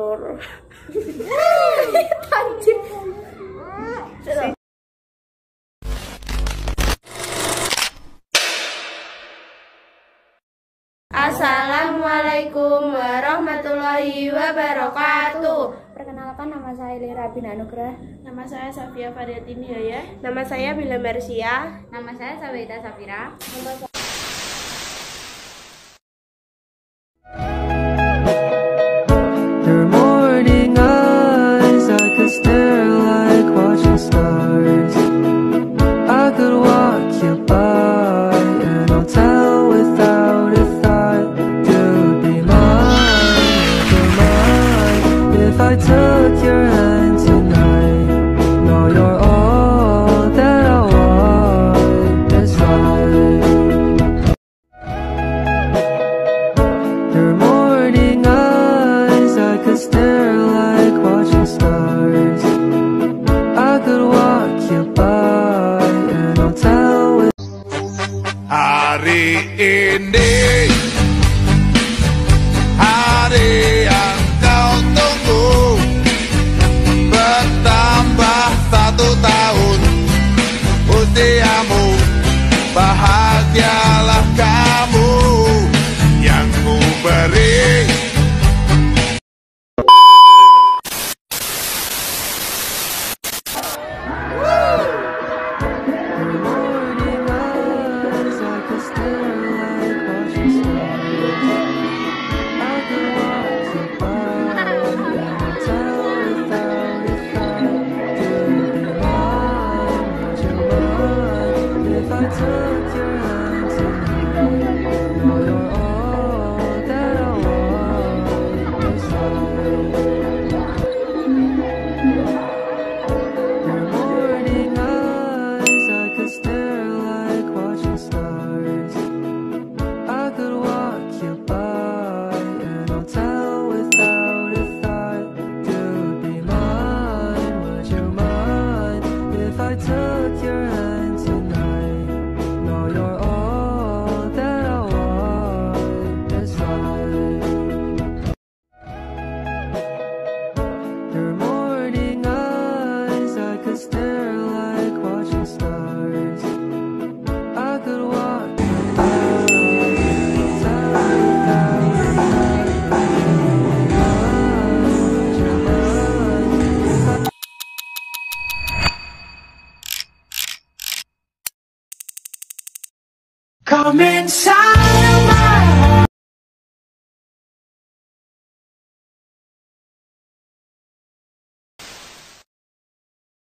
loro. Anjir. Assalamualaikum warahmatullahi wabarakatuh. Perkenalkan, nama saya Lira bin Anugrah. Nama saya Safia Fariatini ya. Nama saya Bila Mersia. Nama saya Sabaita Safira. Your morning eyes, I could stare like watching stars. I could walk you by and I'll tell without a thought. You'd be mine, you're mine. If I took your hand tonight, no, you're all that I want. That's right. Your morning eyes, I could stare like watching stars. I could walk you by and I'll tell with hari ini, hari yang kau tunggu, bertambah 1 tahun usiamu. Bahagialah kamu yang ku beri. your morning eyes, I could stare like watching stars. I could walk you by and I'll tell without a thought. You'd be mine, would you mind if I took your hand tonight? No, you're all that I want. That's right. Your morning eyes, I could stare like watching stars. I could walk you by and I'll tell without a thought. You'd be mine, would you mind if I took your hand tonight? No, you're all that I want. That's right. Your morning eyes, I could stare like watching stars. I could walk you by and tell without a thought. Would you mind if I Come inside.